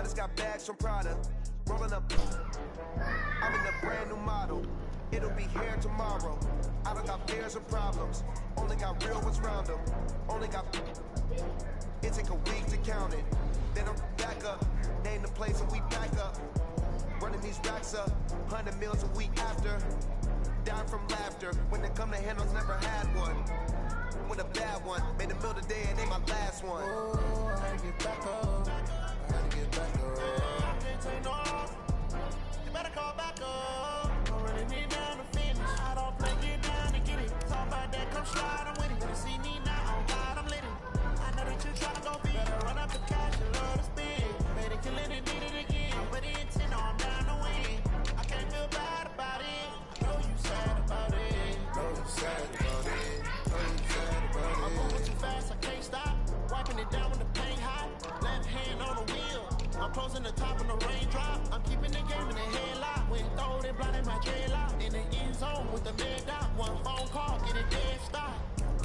Riders got bags from Prada. Rolling up. I'm in a brand new model. It'll be here tomorrow. I don't got fears or problems. Only got real ones round them. Only got. It take a week to count it. Then I'm back up. Name the place and we back up. Running these racks up. 100 meals a week after. Dying from laughter. When it come to handles, never had one. With a bad one. Made a meal today and ain't my last one. Oh, I had to get back up. I had to get back up. I can't take no off. You better call back up. Don't really need down to finish. I don't play, get down to get it. Talk about that, come slide, I'm with it. Better see me now, oh God, I'm lit it. I know that you tryna go big. Better run up the cash and love to spend. Better kill it and need it again. But the intent, no, I'm down to win. I can't feel bad about it. I know you sad about it. Know you sad about it. Know you sad about it. I'm moving too fast, I can't stop. Wiping it down when the paint hot. Left hand on the wheel. I'm closing the top when the raindrop. I'm keeping the game in the headlock. When throw it, blinding my dreadlock. In the end zone with the mid dot. One phone call, get it dead stop.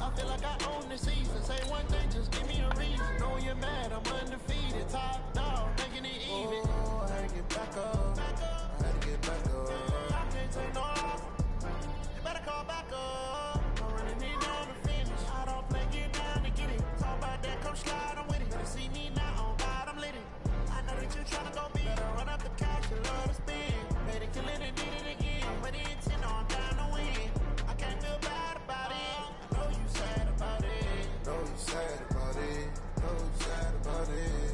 I feel like I own the season. Say one thing, just give me a reason. Know you're mad, I'm undefeated. Top dog, making it even. Oh, I had to get back up. I had to get back up. I can't take no off. You better call back up. Don't really need no to finish. I don't play, get down to get it. Talk about that, come slide, I'm with it. Better see me now, oh God, I'm lit it. I know that you tryna go big. Better run up the cash and love to spend. Better kill it and did it again. But the intent, no, I'm down to win. I can't feel bad about it. I know you sad about it. Know you sad about it. Know you sad about it.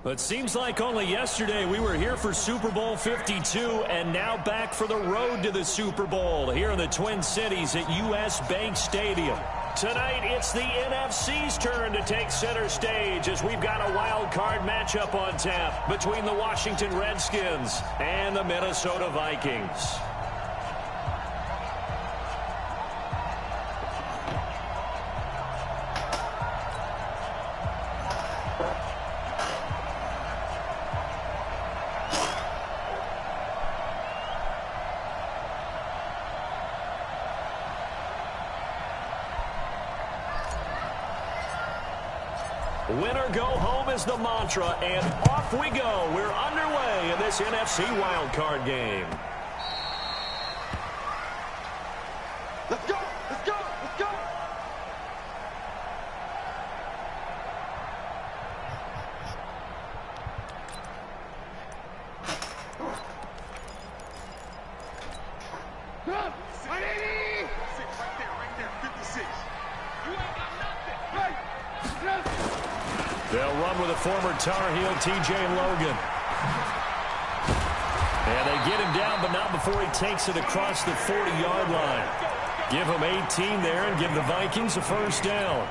But seems like only yesterday we were here for Super Bowl 52 and now back for the road to the Super Bowl here in the Twin Cities at US Bank Stadium. Tonight, it's the NFC's turn to take center stage as we've got a wild card matchup on tap between the Washington Redskins and the Minnesota Vikings. Winner go home is the mantra, and off we go. We're underway in this NFC wildcard game. Let's go! Let's go! Let's go! They'll run with a former Tar Heel, T.J. Logan. And they get him down, but not before he takes it across the 40-yard line. Give him 18 there and give the Vikings a first down.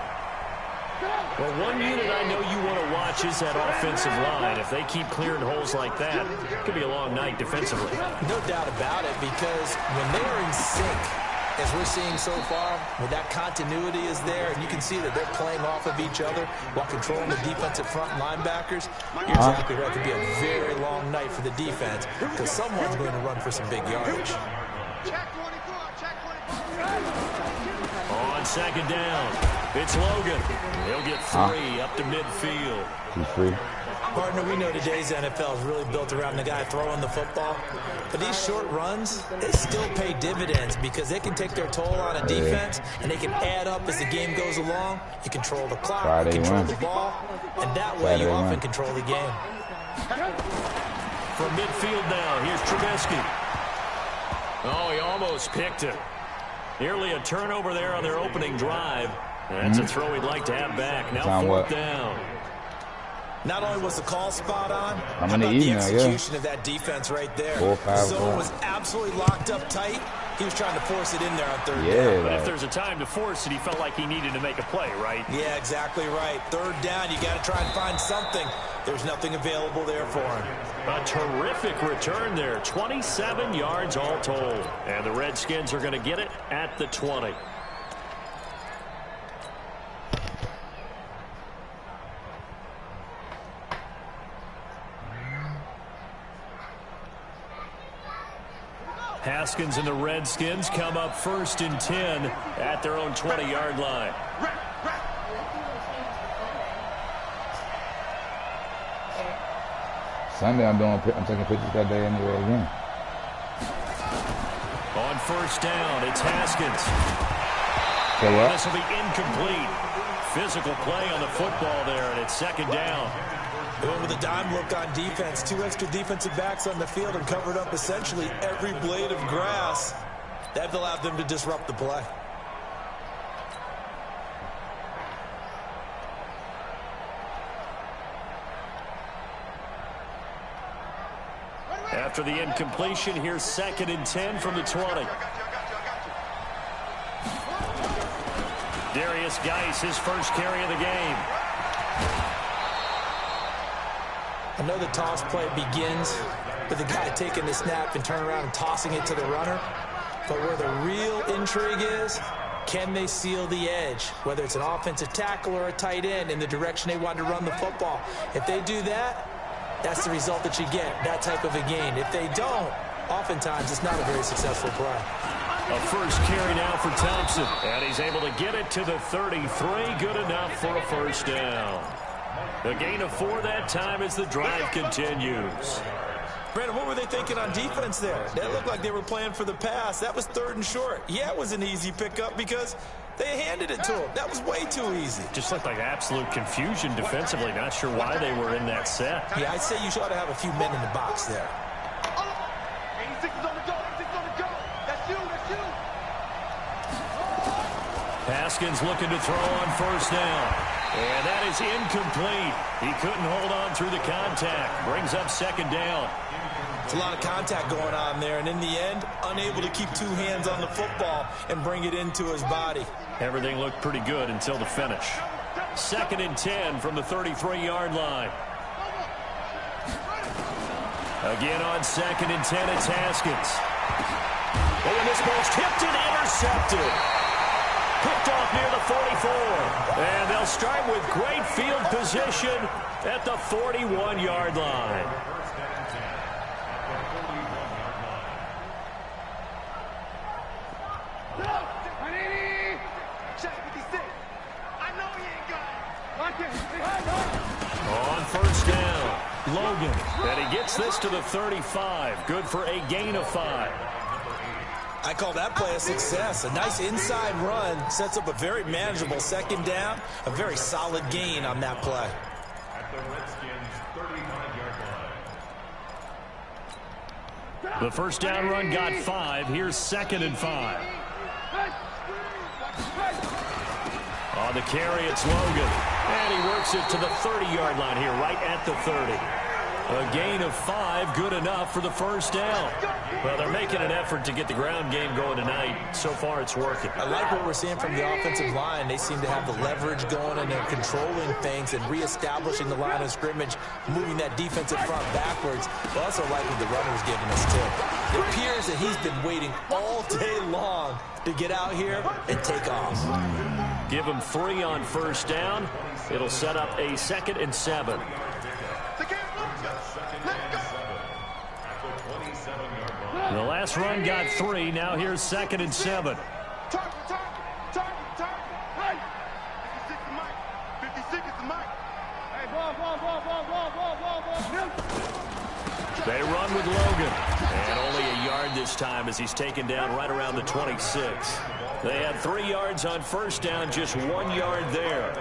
Well, one unit I know you want to watch is that offensive line. If they keep clearing holes like that, it could be a long night defensively. No doubt about it, because when they are in sync, as we're seeing so far, when that continuity is there, and you can see that they're playing off of each other while controlling the defensive front linebackers, you're exactly right. It could be a very long night for the defense because someone's going to run for some big yardage. On second down, it's Logan. He'll get 3 up to midfield. He's free. Partner, we know today's NFL is really built around the guy throwing the football. But these short runs, they still pay dividends because they can take their toll on a defense, and they can add up as the game goes along. You control the clock, you control the ball, and that way you often control the game. From midfield now, here's Trubisky. Oh, he almost picked it. Nearly a turnover there on their opening drive. That's a throw he'd like to have back. Now fourth down. Not only was the call spot on, I'm how about the execution of that defense right there. The zone was absolutely locked up tight. He was trying to force it in there on third down. But if there's a time to force it, he felt like he needed to make a play, right? Yeah, exactly right. Third down, you got to try and find something. There's nothing available there for him. A terrific return there. 27 yards all told. And the Redskins are going to get it at the 20. Haskins and the Redskins come up 1st and 10 at their own 20-yard line. Sunday I'm taking pictures that day anyway again. On first down, it's Haskins. So what? This will be incomplete. Physical play on the football there, and it's second down. Going with a dime look on defense. 2 extra defensive backs on the field and covered up essentially every blade of grass. That allowed them to disrupt the play. After the incompletion, here's 2nd and 10 from the 20. Darius Geis, his first carry of the game. I know the toss play begins with the guy taking the snap and turning around and tossing it to the runner. But where the real intrigue is, can they seal the edge? Whether it's an offensive tackle or a tight end in the direction they want to run the football. If they do that, that's the result that you get, that type of a gain. If they don't, oftentimes it's not a very successful play. A first carry now for Thompson. And he's able to get it to the 33. Good enough for a first down. A gain of 4 that time as the drive continues. Brandon, what were they thinking on defense there? That looked like they were playing for the pass. That was 3rd and short. Yeah, it was an easy pickup because they handed it to him. That was way too easy. Just looked like absolute confusion defensively. Not sure why they were in that set. Yeah, I'd say you ought to have a few men in the box there. 86 is on the go. 86 on the go. That's you. That's you. Haskins looking to throw on first down. And that is incomplete. He couldn't hold on through the contact. Brings up 2nd down. It's a lot of contact going on there, and in the end, unable to keep 2 hands on the football and bring it into his body. Everything looked pretty good until the finish. 2nd and 10 from the 33-yard line. Again on 2nd and 10, it's Haskins. Oh, and this ball's tipped and intercepted. Picked off near the 44. And they'll start with great field position at the 41-yard line. On first down, Logan. And he gets this to the 35. Good for a gain of 5. I call that play a success. A nice inside run sets up a very manageable 2nd down. A very solid gain on that play. The first down run got 5. Here's 2nd and 5. On the carry, it's Logan. And he works it to the 30-yard line here, right at the 30. A gain of 5, good enough for the first down. Well, they're making an effort to get the ground game going tonight. So far, it's working. I like what we're seeing from the offensive line. They seem to have the leverage going, and they're controlling things and reestablishing the line of scrimmage, moving that defensive front backwards. I also like what the runner's giving us, too. It appears that he's been waiting all day long to get out here and take off. Give him 3 on first down. It'll set up a 2nd and 7. The last run got 3. Now here's 2nd and 7. They run with Logan. And only a yard this time as he's taken down right around the 26. They had 3 yards on first down, just 1 yard there.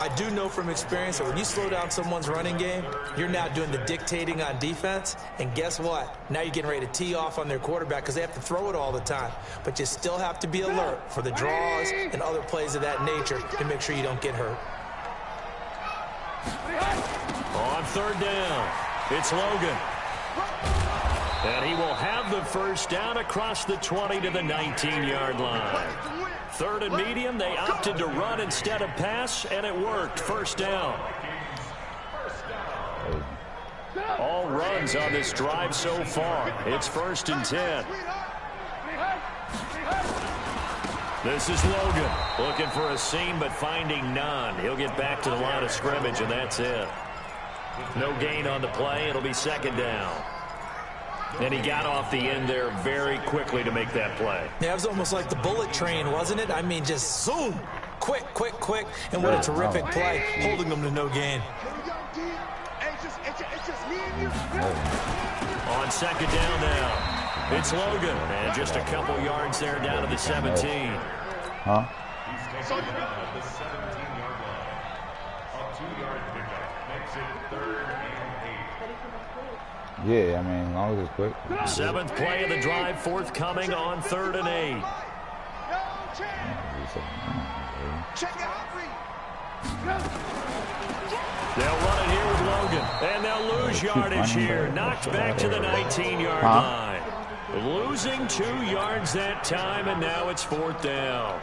I do know from experience that when you slow down someone's running game, you're now doing the dictating on defense. And guess what? Now you're getting ready to tee off on their quarterback because they have to throw it all the time. But you still have to be alert for the draws and other plays of that nature to make sure you don't get hurt. On 3rd down, it's Logan. And he will have the first down across the 20 to the 19-yard line. 3rd and medium, they opted to run instead of pass, and it worked. First down. All runs on this drive so far. It's 1st and 10. This is Logan looking for a seam but finding none. He'll get back to the line of scrimmage, and that's it. No gain on the play. It'll be 2nd down. And he got off the end there very quickly to make that play. Yeah, it was almost like the bullet train, wasn't it? I mean, just zoom. Quick, quick, quick. And what a terrific play, holding them to no gain. On second down now, it's Logan. And just a couple yards there down to the 17. Huh? Yeah, I mean, as long as it's quick. 7th play of the drive, forthcoming on 3rd and 8. They'll run it here with Logan, and they'll lose yardage here. Knocked back to the 19-yard line. Losing 2 yards that time, and now it's 4th down.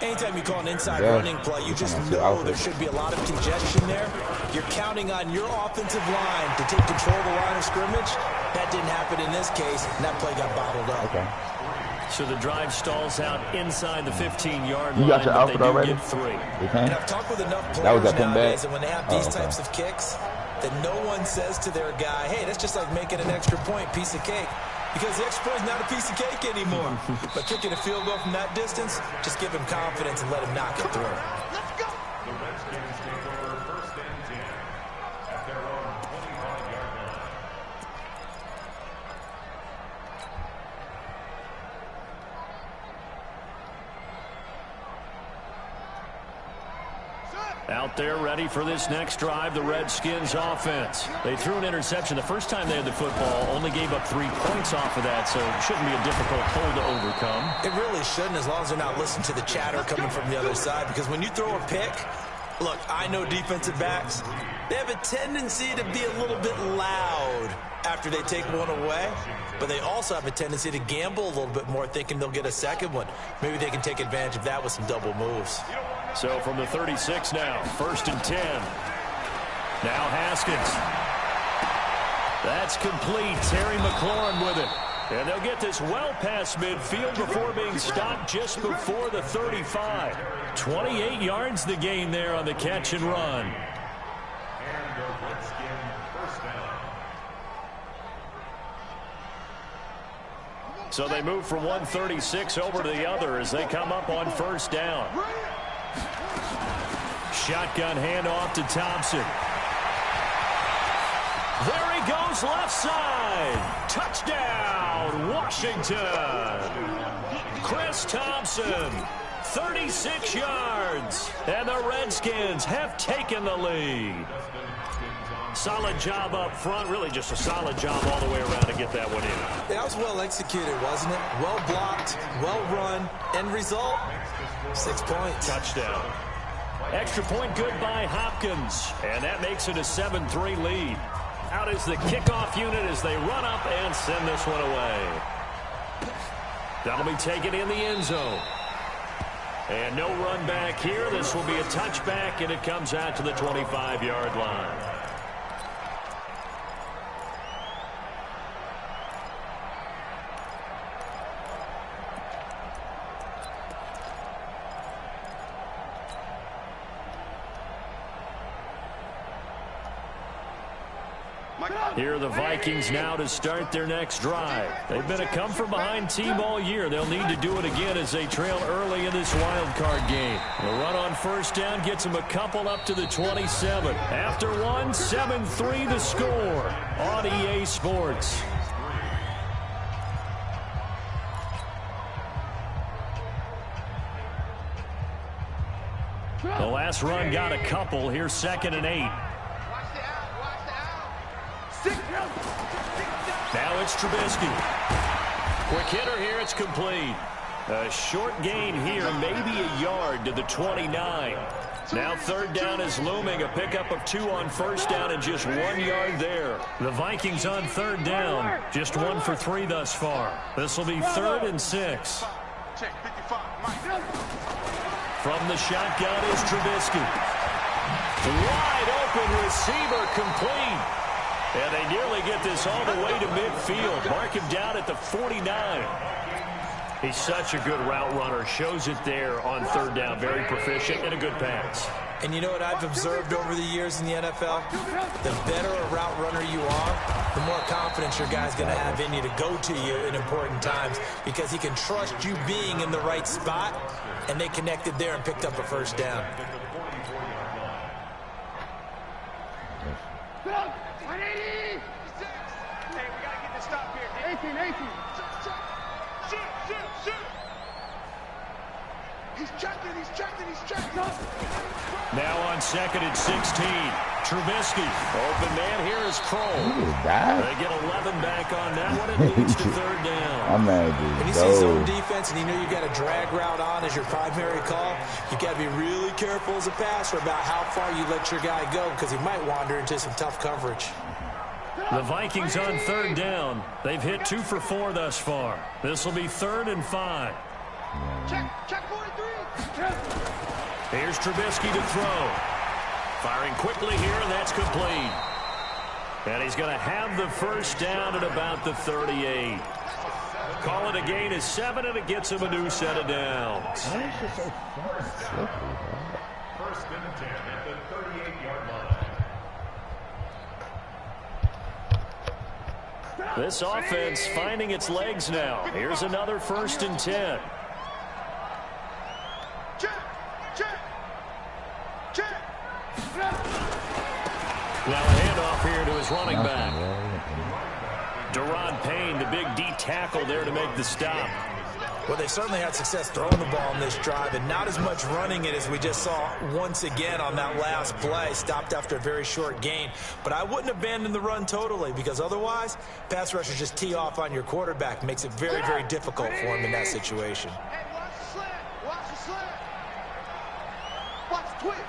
Anytime you call an inside running play, you just know there should be a lot of congestion there. You're counting on your offensive line to take control of the line of scrimmage. That didn't happen in this case, and that play got bottled up. Okay. So the drive stalls out inside the 15-yard line. You got your outfit already? Get 3. And I've talked with enough players nowadays, and when they have these types of kicks, that no one says to their guy, hey, that's just like making an extra point, piece of cake. Because the extra point is not a piece of cake anymore. But kicking a field goal from that distance, just give him confidence and let him knock it through. Let's go. The Redskins take over 1st and 10 at their own 25-yard line. Out there ready for this next drive, the Redskins offense. They threw an interception the first time they had the football, only gave up 3 points off of that, so it shouldn't be a difficult hole to overcome. It really shouldn't, as long as they're not listening to the chatter coming from the other side, because when you throw a pick, look, I know defensive backs, they have a tendency to be a little bit loud after they take one away, but they also have a tendency to gamble a little bit more, thinking they'll get a second one. Maybe they can take advantage of that with some double moves. So from the 36 now, 1st and 10. Now Haskins. That's complete. Terry McLaurin with it. And they'll get this well past midfield before being stopped just before the 35. 28 yards the gain there on the catch and run. And the Redskin 1st down. So they move from 136 over to the other as they come up on 1st down. Shotgun handoff to Thompson. There he goes left side. Touchdown, Washington. Chris Thompson, 36 yards. And the Redskins have taken the lead. Solid job up front. Really just a solid job all the way around to get that one in. That was well executed, wasn't it? Well blocked, well run. End result, 6 points. Touchdown. Extra point good by Hopkins. And that makes it a 7-3 lead. Out is the kickoff unit as they run up and send this one away. That'll be taken in the end zone. And no run back here. This will be a touchback, and it comes out to the 25-yard line. Here are the Vikings now to start their next drive. They've been a come-from-behind team all year. They'll need to do it again as they trail early in this wild card game. The run on 1st down gets them a couple up to the 27. After one, 7-3 the score on EA Sports. The last run got a couple. Here's 2nd and 8. Now it's Trubisky. Quick hitter here, it's complete. A short gain here, maybe a yard to the 29. Now 3rd down is looming, a pickup of 2 on 1st down and just 1 yard there. The Vikings on 3rd down, just 1 for 3 thus far. This will be 3rd and 6. From the shotgun is Trubisky. Wide open receiver complete. And they nearly get this all the way to midfield. Mark him down at the 49. He's such a good route runner. Shows it there on 3rd down. Very proficient and a good pass. And you know what I've observed over the years in the NFL? The better a route runner you are, the more confidence your guy's going to have in you to go to you in important times because he can trust you being in the right spot, and they connected there and picked up a 1st down. 180. Hey, we gotta get this stop here. 18. Shoot. He's checking. Now on 2nd and 16. Trubisky. Open man here is Kroll. They get 11 back on that one. It leads to 3rd down. I'm mad, When you see zone defense and you know you got a drag route on as your primary call, you got to be really careful as a passer about how far you let your guy go because he might wander into some tough coverage. The Vikings on 3rd down. They've hit 2 for 4 thus far. This will be 3rd and 5. Check 43. Here's Trubisky to throw. Firing quickly here, and that's complete. And he's going to have the first down at about the 38. Call it a gain of 7, and it gets him a new set of downs. First and 10 at the 38-yard line. This offense finding its legs now. Here's another 1st and 10. Now a handoff here to his running back. Daron Payne, the big D tackle there to make the stop. Well, they certainly had success throwing the ball in this drive and not as much running it as we just saw once again on that last play. Stopped after a very short gain. But I wouldn't abandon the run totally because otherwise, pass rushers just tee off on your quarterback. Makes it very, very difficult for him in that situation. Hey, watch the slant. Watch the twist.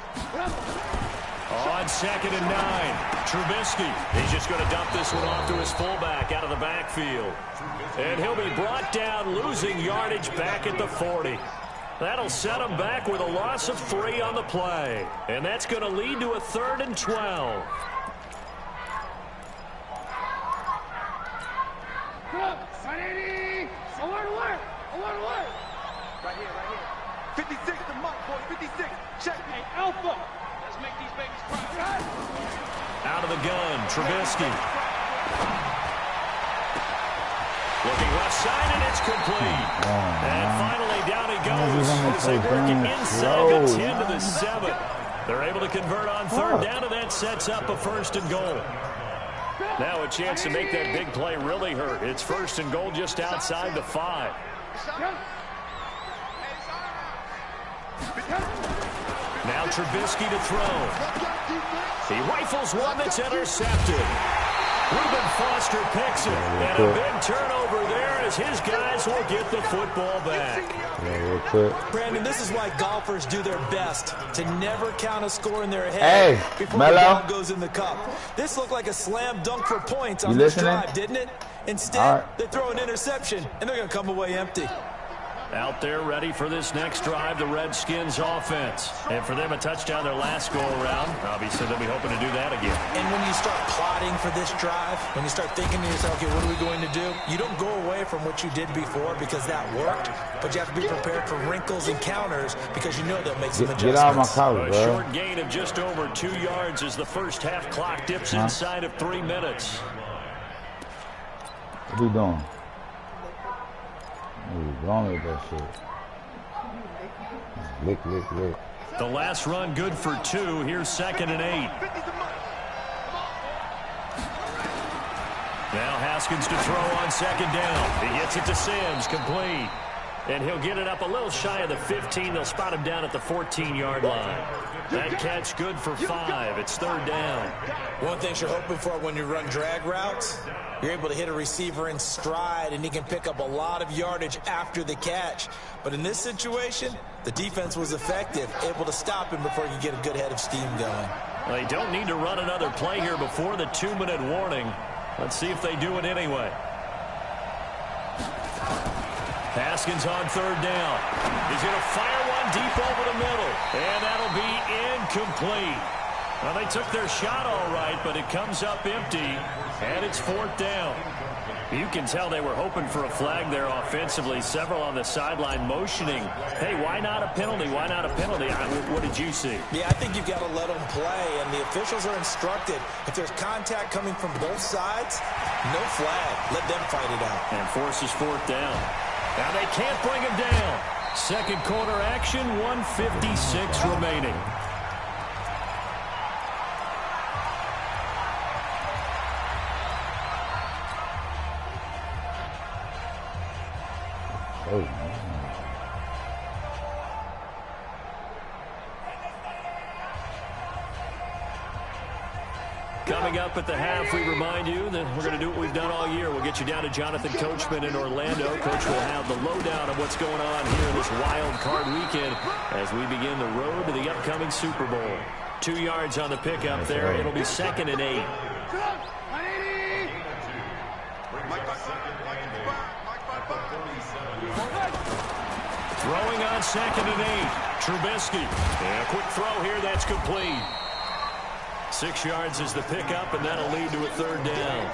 On 2nd and 9, Trubisky. He's just going to dump this one off to his fullback out of the backfield. And he'll be brought down, losing yardage back at the 40. That'll set him back with a loss of 3 on the play. And that's going to lead to a 3rd and 12. Right here. 56 the mark, boys. 56. Check. Hey, Alpha. Let's make these babies proud. Out of the gun, Trubisky. Looking left side, and it's complete. And finally, down he goes as they work it inside the 10 to the 7. They're able to convert on 3rd down, and that sets up a 1st and goal. Now a chance to make that big play really hurt. It's 1st and goal just outside the 5. Now Trubisky to throw. He rifles one that's intercepted. Reuben Foster picks it. And a big turnover there as his guys will get the football back. Brandon, this is why golfers do their best to never count a score in their head before the ball goes in the cup. This looked like a slam dunk for points on this drive, didn't it? Instead, they throw an interception, and they're going to come away empty. Out there ready for this next drive, the Redskins offense. And for them, a touchdown their last go-around. Obviously, they'll be hoping to do that again. And when you start plotting for this drive, when you start thinking to yourself, okay, what are we going to do? You don't go away from what you did before because that worked, but you have to be prepared for wrinkles and counters because you know they'll make some adjustments. Get out of my couch, A short gain of just over 2 yards as the first half clock dips inside of 3 minutes. What are you doing? Ooh, wrong with that shit. Lick. The last run good for 2. Here's 2nd and 8. Now Haskins to throw on 2nd down. He gets it to Sims, complete. And he'll get it up a little shy of the 15. They'll spot him down at the 14-yard line. That catch good for 5. It's 3rd down. One thing you're hoping for when you run drag routes, you're able to hit a receiver in stride, and he can pick up a lot of yardage after the catch. But in this situation, the defense was effective, able to stop him before he could get a good head of steam going. Well, they don't need to run another play here before the 2-minute warning. Let's see if they do it anyway. Haskins on 3rd down. He's going to fire one deep over the middle. And that'll be incomplete. Well, they took their shot all right, but it comes up empty. And it's 4th down. You can tell they were hoping for a flag there offensively. Several on the sideline motioning. Hey, why not a penalty? Why not a penalty? What did you see? Yeah, I think you've got to let them play, and the officials are instructed. If there's contact coming from both sides, no flag. Let them fight it out. And forces 4th down. Now they can't bring him down. Second quarter action, 1:56 remaining. Oh, man. Coming up at the half, we remind you that we're going to do what we've done all year. We'll get you down to Jonathan Coachman in Orlando. Coach will have the lowdown of what's going on here in this wild card weekend as we begin the road to the upcoming Super Bowl. 2 yards on the pickup there. It'll be 2nd and 8. Throwing on 2nd and 8. Trubisky. And a quick throw here. That's complete. 6 yards is the pickup, and that'll lead to a 3rd down.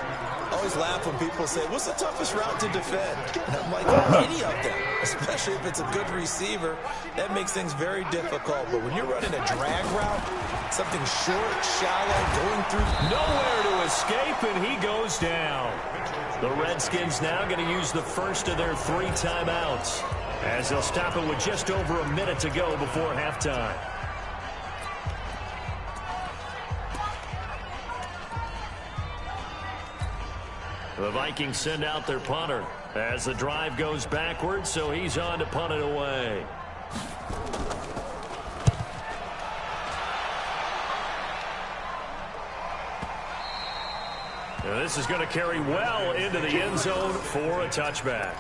I always laugh when people say, what's the toughest route to defend? And I'm like, any of them, especially if it's a good receiver. That makes things very difficult. But when you're running a drag route, something short, shallow, going through. Nowhere to escape, and he goes down. The Redskins now going to use the first of their 3 timeouts as they'll stop it with just over a minute to go before halftime. The Vikings send out their punter as the drive goes backwards, so he's on to punt it away. Now this is going to carry well into the end zone for a touchback.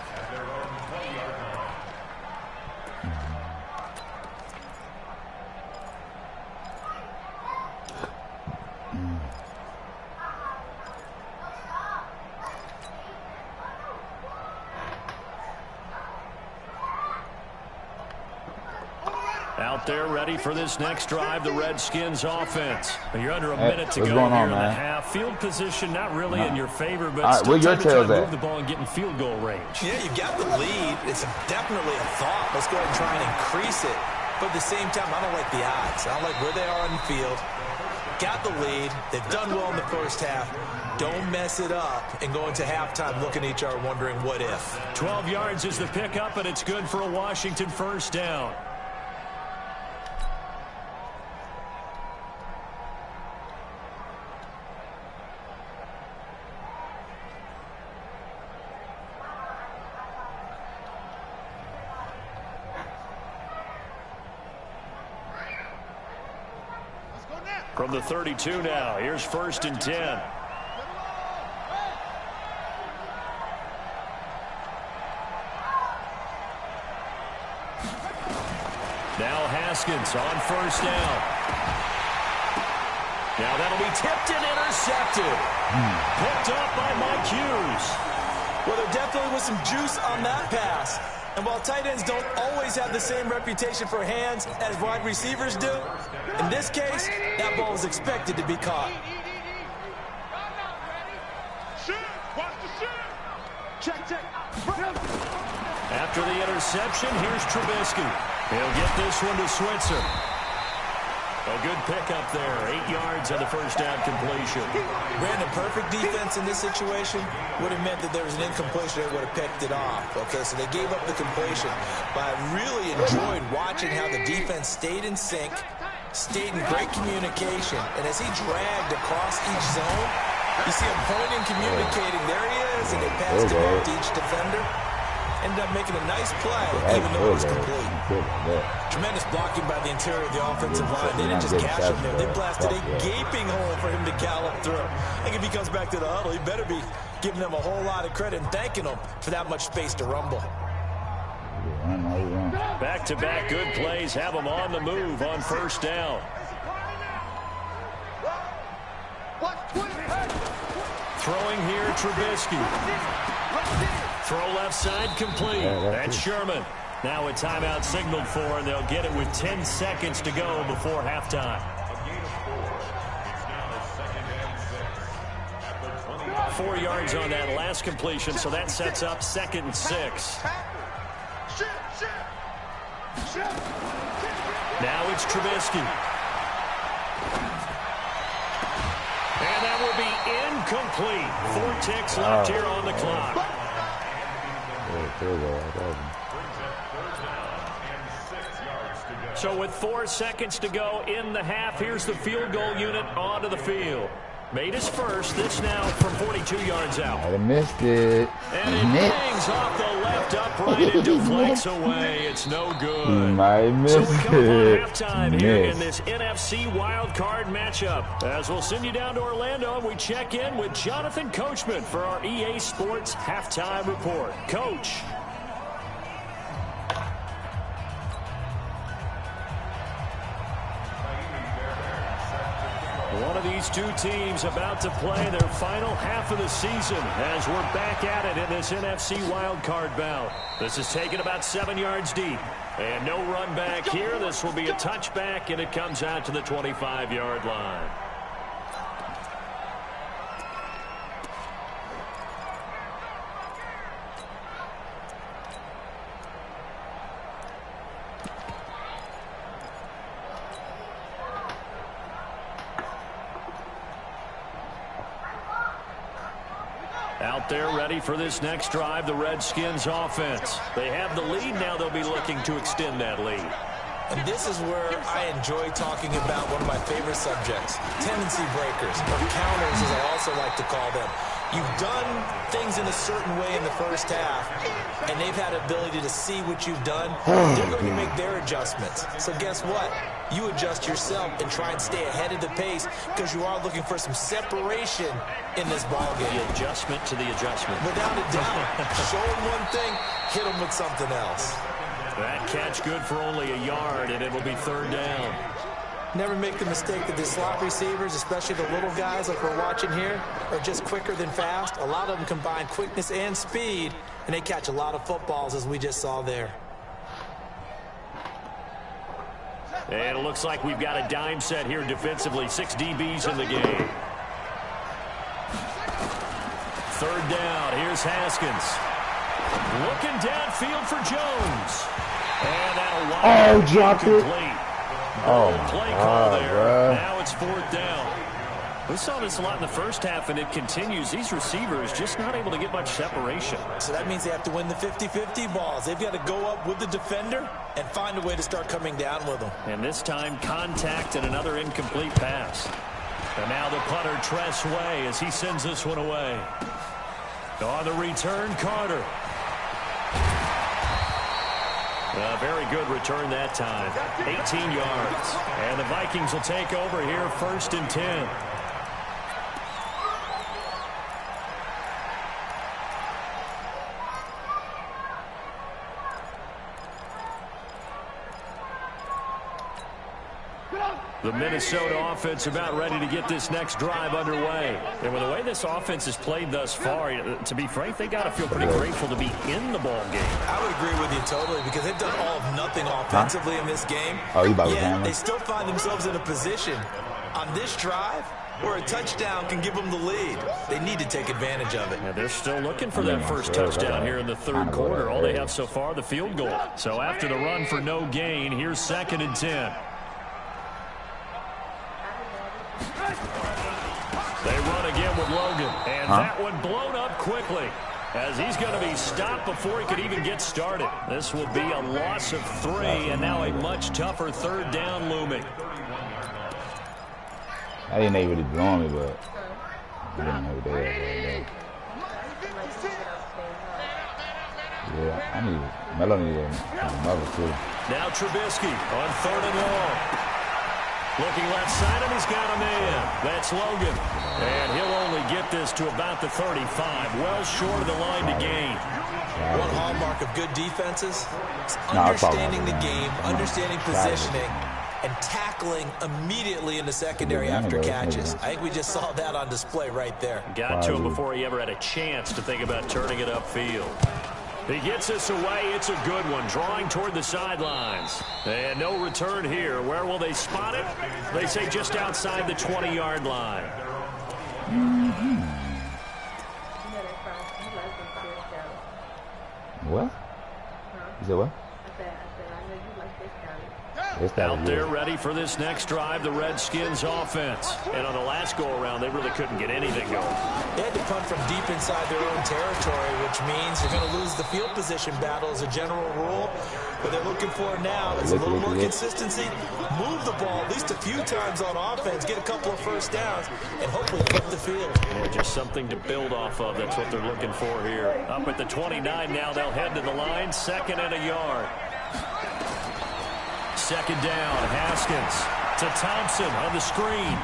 Out there ready for this next drive, the Redskins offense. You're under a minute to go here in the half. Field position not really in your favor, but still time to try to move the ball and get in field goal range. Yeah, you got the lead. It's definitely a thought. Let's go ahead and try and increase it. But at the same time, I don't like the odds. I don't like where they are on the field. Got the lead. They've done well in the first half. Don't mess it up and go into halftime looking at each other wondering what if. 12 yards is the pickup, and it's good for a Washington 1st down. From the 32 now, here's 1st and 10. Now Haskins on 1st down. Now that'll be tipped and intercepted. Picked up by Mike Hughes. Well, there definitely was some juice on that pass. And while tight ends don't always have the same reputation for hands as wide receivers do, in this case, that ball was expected to be caught. After the interception, here's Trubisky. He'll get this one to Switzer. A good pickup there. 8 yards on the 1st down completion. Brandon, perfect defense in this situation would have meant that there was an incompletion that would have picked it off. Okay, so they gave up the completion. But I really enjoyed watching how the defense stayed in sync, stayed in great communication. And as he dragged across each zone, you see him pointing, communicating. There he is, and they passed it off to each defender. Ended up making a nice play, even though it was complete. Tremendous blocking by the interior of the offensive line. They didn't just gash him there. They blasted a gaping hole for him to gallop through. I think if he comes back to the huddle, he better be giving them a whole lot of credit and thanking them for that much space to rumble. Back-to-back good plays have them on the move on 1st down. Throwing here, Trubisky. Throw left side complete. That's Sherman. Now a timeout signaled for, and they'll get it with 10 seconds to go before halftime. 4 yards on that last completion, so that sets up 2nd and 6. Now it's Trubisky. And that will be incomplete. 4 ticks left here on the clock. So with 4 seconds to go in the half, here's the field goal unit onto the field. Made his first. This now from 42 yards out. I missed it. And it bangs off the left upright and deflects away. It's no good. Might miss So we come it. upon halftime here in this NFC wildcard matchup. As we'll send you down to Orlando, and we check in with Jonathan Coachman for our EA Sports halftime report. Coach. One of these two teams about to play their final half of the season as we're back at it in this NFC wildcard bout. This is taken about 7 yards deep. And no run back here. This will be a touchback, and it comes out to the 25-yard line. Out there ready for this next drive, the Redskins offense. They have the lead. Now they'll be looking to extend that lead. And this is where I enjoy talking about one of my favorite subjects, tendency breakers, or counters as I also like to call them. You've done things in a certain way in the first half, and they've had the ability to see what you've done. They're going to make their adjustments. So guess what? You adjust yourself and try and stay ahead of the pace because you are looking for some separation in this ball game. The adjustment to the adjustment. Without a doubt. Show them one thing, hit them with something else. That catch good for only a yard, and it will be third down. Never make the mistake that the slot receivers, especially the little guys like we're watching here, are just quicker than fast. A lot of them combine quickness and speed, and they catch a lot of footballs, as we just saw there. And it looks like we've got a dime set here defensively. 6 DBs in the game. Third down. Here's Haskins. Looking downfield for Jones. And that'll dropped it. complete. Oh, Play my call God, there. bro. Now it's fourth down. We saw this a lot in the first half, and it continues. These receivers just not able to get much separation. So that means they have to win the 50-50 balls. They've got to go up with the defender and find a way to start coming down with them. And this time, contact and another incomplete pass. And now the punter, Tress Way, as he sends this one away. On the return, Carter. A very good return that time. 18 yards. And the Vikings will take over here, 1st and 10. The Minnesota offense about ready to get this next drive underway. And with the way this offense has played thus far, to be frank, they got to feel pretty grateful to be in the ball game. I would agree with you totally because they've done all of nothing offensively in this game. Oh, you about to Yet hammer? they still find themselves in a position on this drive where a touchdown can give them the lead. They need to take advantage of it. Now they're still looking for that first touchdown here in the third quarter. All they have so far, the field goal. So after the run for no gain, here's 2nd and 10. They run again with Logan, and that one blown up quickly as he's going to be stopped before he could even get started. This will be a loss of 3, and now a much tougher third down looming. I didn't know he really blew me, but I didn't know they had. Yeah, I need Melo needed another too. Now Trubisky on 3rd and long. Looking left side, and he's got a man. That's Logan. And he'll only get this to about the 35. Well short of the line to gain. One hallmark of good defenses is understanding the game, understanding positioning, and tackling immediately in the secondary after catches. I think we just saw that on display right there. Got to him before he ever had a chance to think about turning it upfield. He gets this away. It's a good one. Drawing toward the sidelines. And no return here. Where will they spot it? They say just outside the 20-yard line. What? You said what? Out there ready for this next drive, the Redskins offense. And on the last go-around, they really couldn't get anything going. They had to punt from deep inside their own territory, which means you're going to lose the field position battle as a general rule. What they're looking for now is a little more consistency, move the ball at least a few times on offense, get a couple of first downs, and hopefully flip the field. Yeah, just something to build off of. That's what they're looking for here. Up at the 29 now, they'll head to the line, 2nd and a yard. 2nd down, Haskins to Thompson on the screen.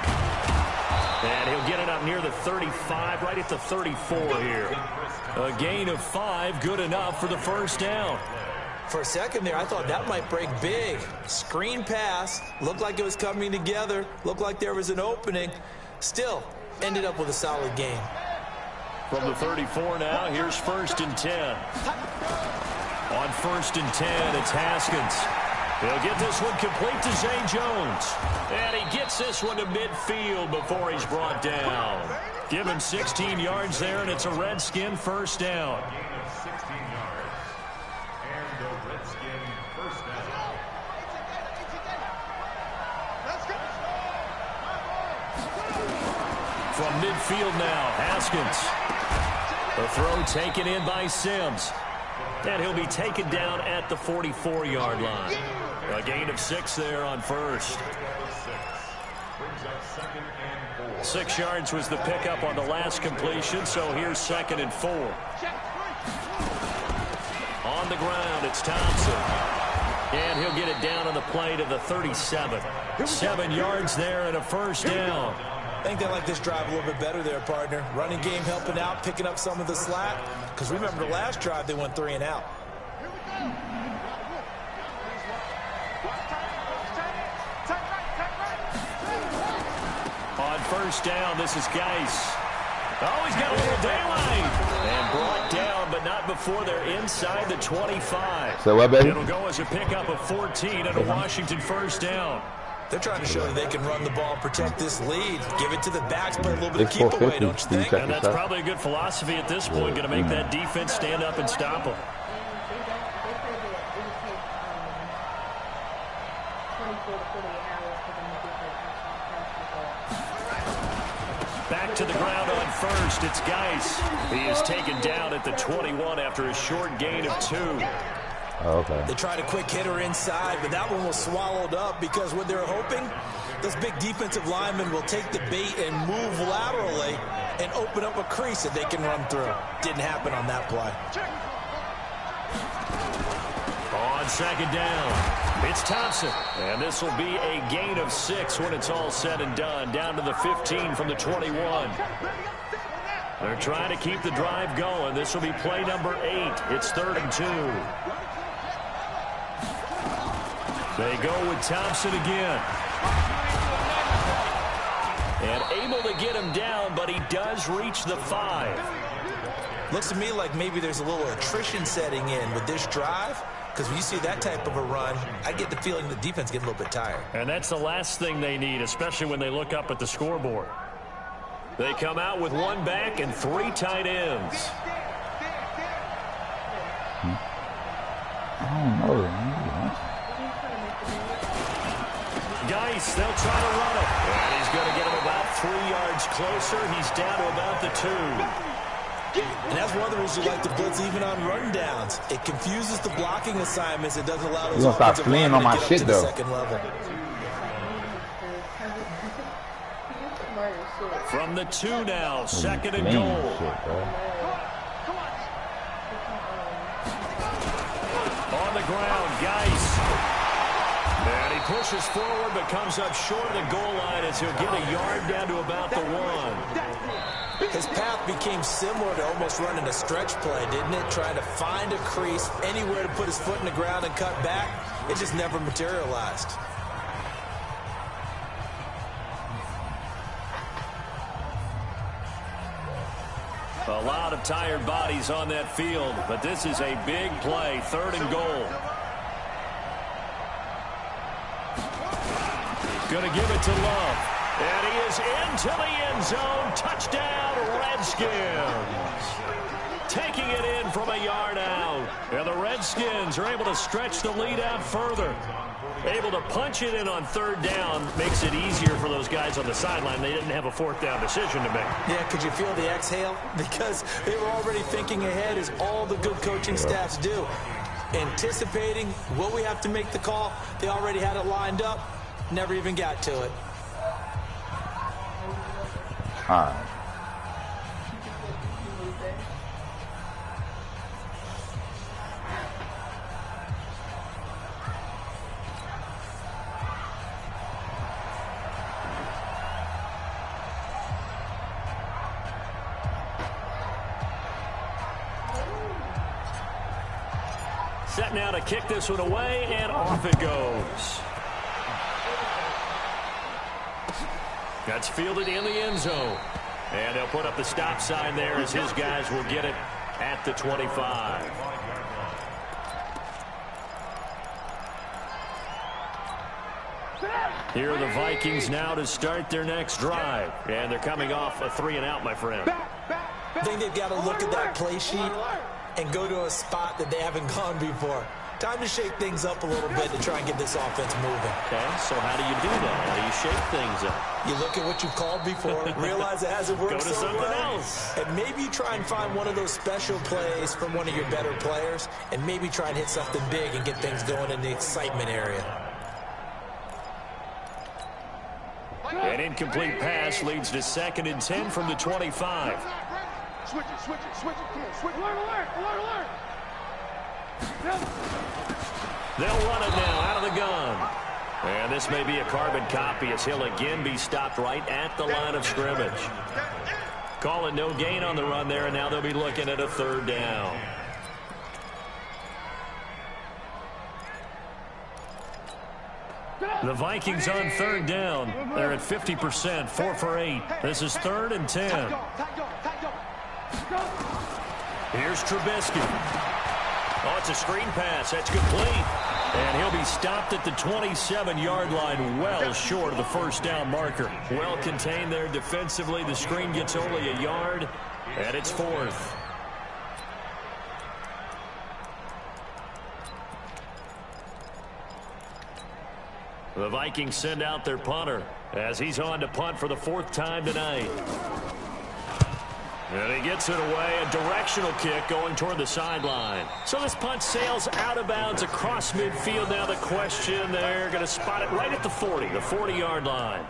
And he'll get it up near the 35, right at the 34 here. A gain of 5, good enough for the first down. For a second there, I thought that might break big. Screen pass, looked like it was coming together, looked like there was an opening. Still, ended up with a solid gain. From the 34 now, here's 1st and 10. On 1st and 10, it's Haskins. He'll get this one complete to Zay Jones. And he gets this one to midfield before he's brought down. Give him 16 yards there, and it's a Redskin first down. Gain of 16 yards. And the Redskin first down. From midfield now, Haskins. The throw taken in by Sims. And he'll be taken down at the 44-yard line. A gain of 6 there on first. 6 yards was the pickup on the last completion, so here's 2nd and 4. On the ground, it's Thompson. And he'll get it down on the play to the 37. 7 yards there and a first down. I think they like this drive a little bit better there, partner. Running game helping out, picking up some of the slack. Because remember the last drive, they went 3 and out. On first down, this is Geis. Oh, he's got a little daylight. And brought down, but not before they're inside the 25. So what, baby? It'll go as a pickup of 14 and a Washington first down. They're trying to show that they can run the ball and protect this lead. Give it to the backs, play a little bit of keep away, don't you think? And that's probably a good philosophy at this point, going to make that defense stand up and stop them. Back to the ground on first, it's Geis. He is taken down at the 21 after a short gain of 2. Oh, okay. They tried a quick hitter inside, but that one was swallowed up because what they're hoping, those big defensive linemen will take the bait and move laterally and open up a crease that they can run through. Didn't happen on that play. On 2nd down, it's Thompson. And this will be a gain of 6 when it's all said and done. Down to the 15 from the 21. They're trying to keep the drive going. This will be play number 8. It's 3rd and 2. They go with Thompson again. And able to get him down, but he does reach the 5. Looks to me like maybe there's a little attrition setting in with this drive. Because when you see that type of a run, I get the feeling the defense gets a little bit tired. And that's the last thing they need, especially when they look up at the scoreboard. They come out with 1 back and 3 tight ends. I don't know, man. Geis, they'll try to run it. And he's going to get him about 3 yards closer. He's down to about the 2. And that's one of the reasons you like to blitz even on run downs. It confuses the blocking assignments. It doesn't allow those offensive linemen to get up to the second level. From the 2 now, 2nd and goal. On the ground, Geis. And he pushes forward but comes up short of the goal line as he'll get a yard down to about the 1. His path became similar to almost running a stretch play, didn't it? Trying to find a crease, anywhere to put his foot in the ground and cut back. It just never materialized. A lot of tired bodies on that field, but this is a big play, 3rd and goal. Going to give it to Love. And he is into the end zone. Touchdown, Redskins. taking it in from a yard out. And the Redskins are able to stretch the lead out further. Able to punch it in on third down makes it easier for those guys on the sideline. They didn't have a fourth down decision to make. Yeah, could you feel the exhale? Because they were already thinking ahead, as all the good coaching staffs do. Anticipating, will we have to make the call? They already had it lined up. Never even got to it. All right. Set now to kick this one away, and off it goes. That's fielded in the end zone. And they'll put up the stop sign there as his guys will get it at the 25. Here are the Vikings now to start their next drive. And thee coming off a 3-and-out, my friend. I think they've got to look at that play sheet and go to a spot that they haven't gone before. Time to shake things up a little bit to try and get this offense moving. Okay, so how do you do that? How do you shake things up? You look at what you've called before, realize it hasn't worked Go to so something well, else. and maybe you try and find one of those special plays from one of your better players, and maybe try and hit something big and get things going in the excitement area. An incomplete pass leads to 2nd and 10 from the 25. Switch it, switch it, switch it. Come on, switch it. Alert. They'll run it now out of the gun. And this may be a carbon copy as he'll again be stopped right at the line of scrimmage. Call it no gain on the run there, and now they'll be looking at a 3rd down. The Vikings on 3rd down. They're at 50%, 4 for 8. This is 3rd and 10. Here's Trubisky. Oh, it's a screen pass. That's complete. And he'll be stopped at the 27-yard line, well short of the 1st down marker. Well contained there defensively. The screen gets only a yard, and it's 4th. The Vikings send out their punter as he's on to punt for the 4th time tonight. And he gets it away, a directional kick going toward the sideline. So this punt sails out of bounds across midfield. Now the question, they're going to spot it right at the 40, the 40-yard line.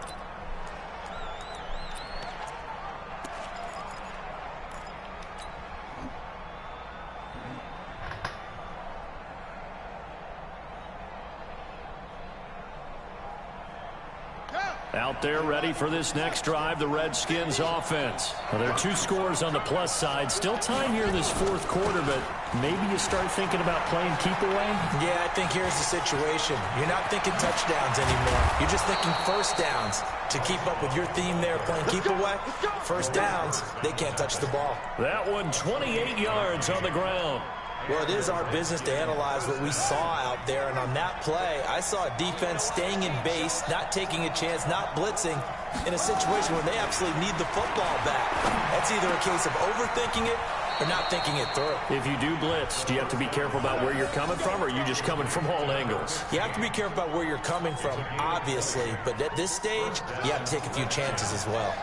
Out there ready for this next drive, the Redskins offense. Well, there are 2 scores on the plus side. Still time here in this 4th quarter, but maybe you start thinking about playing keep away? Yeah, I think here's the situation. You're not thinking touchdowns anymore. You're just thinking 1st downs. To keep up with your theme there, playing keep away, 1st downs, they can't touch the ball. That one 28 yards on the ground. Well, it is our business to analyze what we saw out there, and on that play, I saw a defense staying in base, not taking a chance, not blitzing, in a situation where they absolutely need the football back. That's either a case of overthinking it or not thinking it through. If you do blitz, do you have to be careful about where you're coming from, or are you just coming from all angles? You have to be careful about where you're coming from, obviously, but at this stage, you have to take a few chances as well.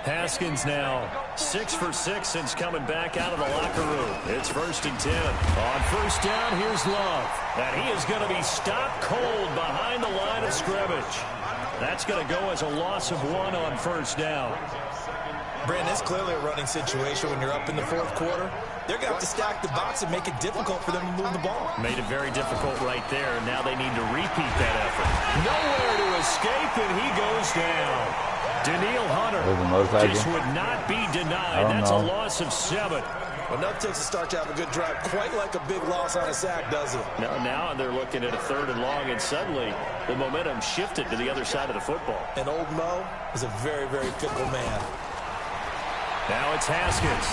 Haskins now 6 for 6 since coming back out of the locker room. It's 1st and 10. On 1st down, here's Love. And he is going to be stopped cold behind the line of scrimmage. That's going to go as a loss of 1 on 1st down. Brandon, it's clearly a running situation when you're up in the 4th quarter. They're going to have to stack the box and make it difficult for them to move the ball. Made it very difficult right there. Now they need to repeat that effort. Nowhere to escape, and he goes down. Daniil Hunter just would not be denied. That's a loss of 7. Well, nothing takes a start to have a good drive, quite like a big loss on a sack, does it? Now they're looking at a 3rd and long, and suddenly the momentum shifted to the other side of the football. And old Mo is a very, very fickle man. Now it's Haskins.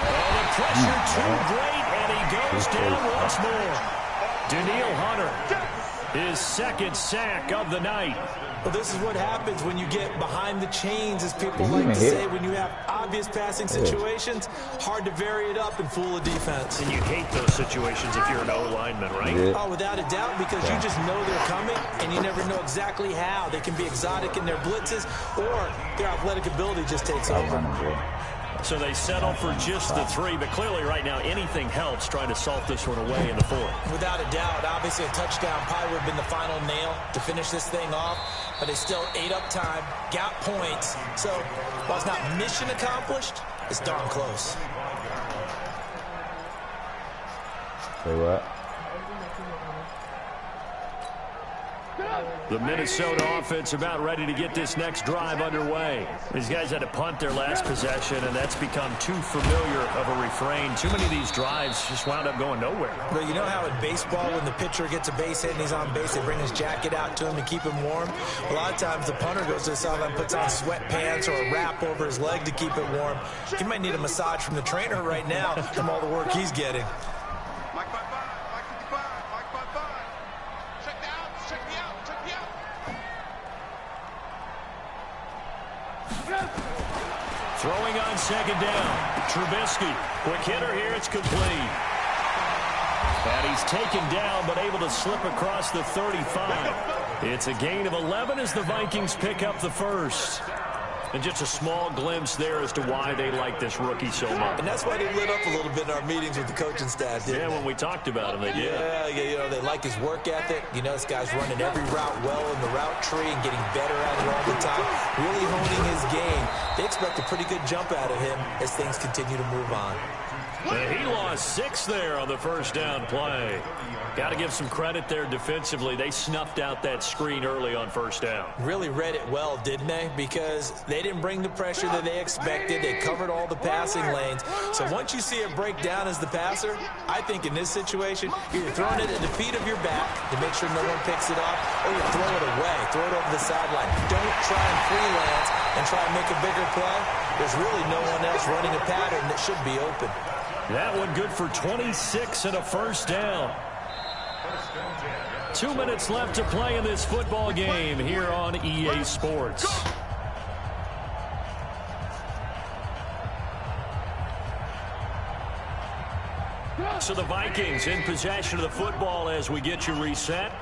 Oh, the pressure too great, and he goes down once more. Daniil Hunter. His second sack of the night. Well, this is what happens when you get behind the chains, as people like to say. When you have obvious passing situations, hard to vary it up and fool a defense. And you hate those situations if you're an O-lineman, right? Yeah. Oh, without a doubt, because you just know they're coming, and you never know exactly how. They can be exotic in their blitzes, or their athletic ability just takes over. So they settle for just the 3, but clearly right now anything helps trying to salt this one away in the 4th. Without a doubt, obviously a touchdown probably would have been the final nail to finish this thing off, but they still ate up time, got points. So while it's not mission accomplished, it's darn close. Say what? The Minnesota offense about ready to get this next drive underway. These guys had to punt their last possession, and that's become too familiar of a refrain. Too many of these drives just wound up going nowhere. But you know how in baseball, when the pitcher gets a base hit and he's on base, they bring his jacket out to him to keep him warm? A lot of times the punter goes to the sideline, puts on sweatpants or a wrap over his leg to keep it warm. He might need a massage from the trainer right now from all the work he's getting. Mike 55, Mike 55, Mike 55. Check the out, check me out, check me out. Throwing on second down. Trubisky. Quick hitter here. It's complete. And he's taken down but able to slip across the 35. It's a gain of 11 as the Vikings pick up the first. And just a small glimpse there as to why they like this rookie so much. And that's why they lit up a little bit in our meetings with the coaching staff, didn't they? When we talked about him, they did. Yeah, you know, they like his work ethic. You know, this guy's running every route well in the route tree and getting better at it all the time. Really honing his game. They expect a pretty good jump out of him as things continue to move on. And he lost 6 there on the first down play. Got to give some credit there defensively. They snuffed out that screen early on first down. Really read it well, didn't they? Because they didn't bring the pressure that they expected. They covered all the passing lanes. So once you see it break down as the passer, I think in this situation, you're throwing it at the feet of your back to make sure no one picks it off, or you throw it away, throw it over the sideline. Don't try and freelance and try and make a bigger play. There's really no one else running a pattern that should be open. That one good for 26 and a first down. 2 minutes left to play in this football game here on EA Sports. So the Vikings in possession of the football as we get you reset.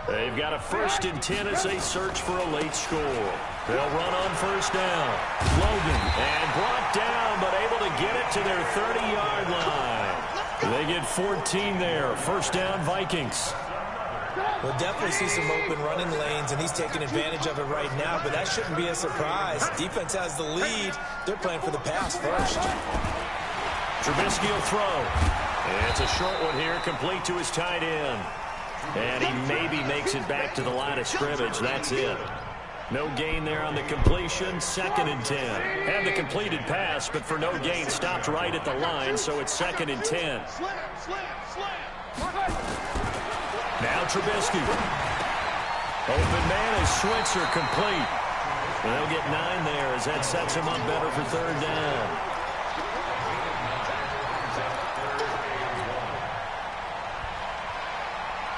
They've got a 1st and 10 as they search for a late score. They'll run on first down. Logan, and brought down, but able to get it to their 30-yard line. They get 14 there. First down, Vikings. We'll definitely see some open running lanes, and he's taking advantage of it right now, but that shouldn't be a surprise. Defense has the lead. They're playing for the pass first. Trubisky will throw. It's a short one here, complete to his tight end. And he maybe makes it back to the line of scrimmage. That's it. No gain there on the completion. 2nd and 10. Had the completed pass, but for no gain, stopped right at the line, so it's 2nd and 10. Now Trubisky. Open man is Switzer, complete. They'll get 9 there as that sets him up better for 3rd down.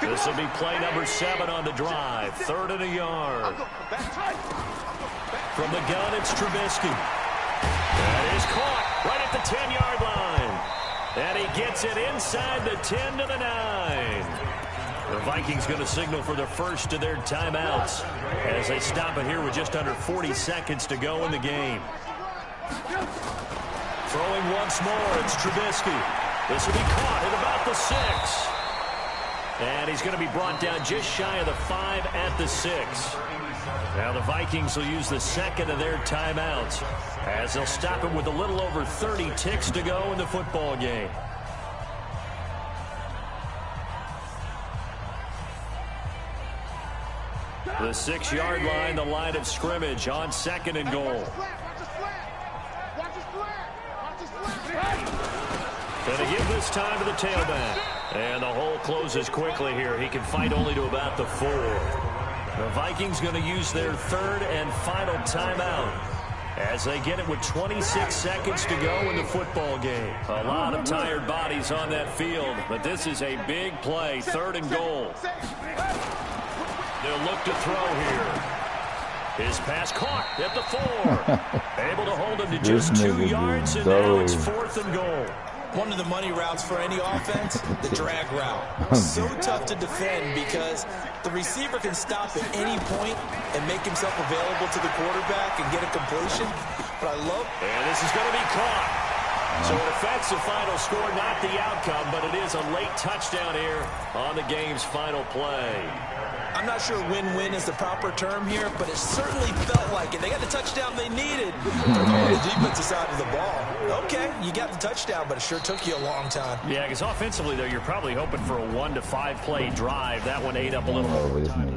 This will be play number 7 on the drive. 3rd and a yard. From the gun, it's Trubisky. That is caught right at the 10-yard line. And he gets it inside the 10 to the 9. The Vikings going to signal for the first of their timeouts as they stop it here with just under 40 seconds to go in the game. Throwing once more, it's Trubisky. This will be caught at about the 6. And he's going to be brought down just shy of the 5 at the 6. Now the Vikings will use the 2nd of their timeouts as they'll stop it with a little over 30 ticks to go in the football game. The 6-yard line, the line of scrimmage on 2nd and goal. Going to give this time to the tailback. And the hole closes quickly here. He can fight only to about the 4. The Vikings going to use their 3rd and final timeout as they get it with 26 seconds to go in the football game. A lot of tired bodies on that field, but this is a big play. 3rd and goal. They'll look to throw here. His pass caught at the 4. Able to hold him to just 2 yards, and now it's 4th and goal. One of the money routes for any offense, the drag route. So tough to defend because the receiver can stop at any point and make himself available to the quarterback and get a completion. But I love... And this is going to be caught. So it affects the final score, not the outcome, but it is a late touchdown here on the game's final play. I'm not sure win-win is the proper term here, but it certainly felt like it. They got the touchdown they needed. On the defensive side of the ball. Okay, you got the touchdown, but it sure took you a long time. Yeah, because offensively, though, you're probably hoping for a 1 to 5 play drive. That one ate up a little more time.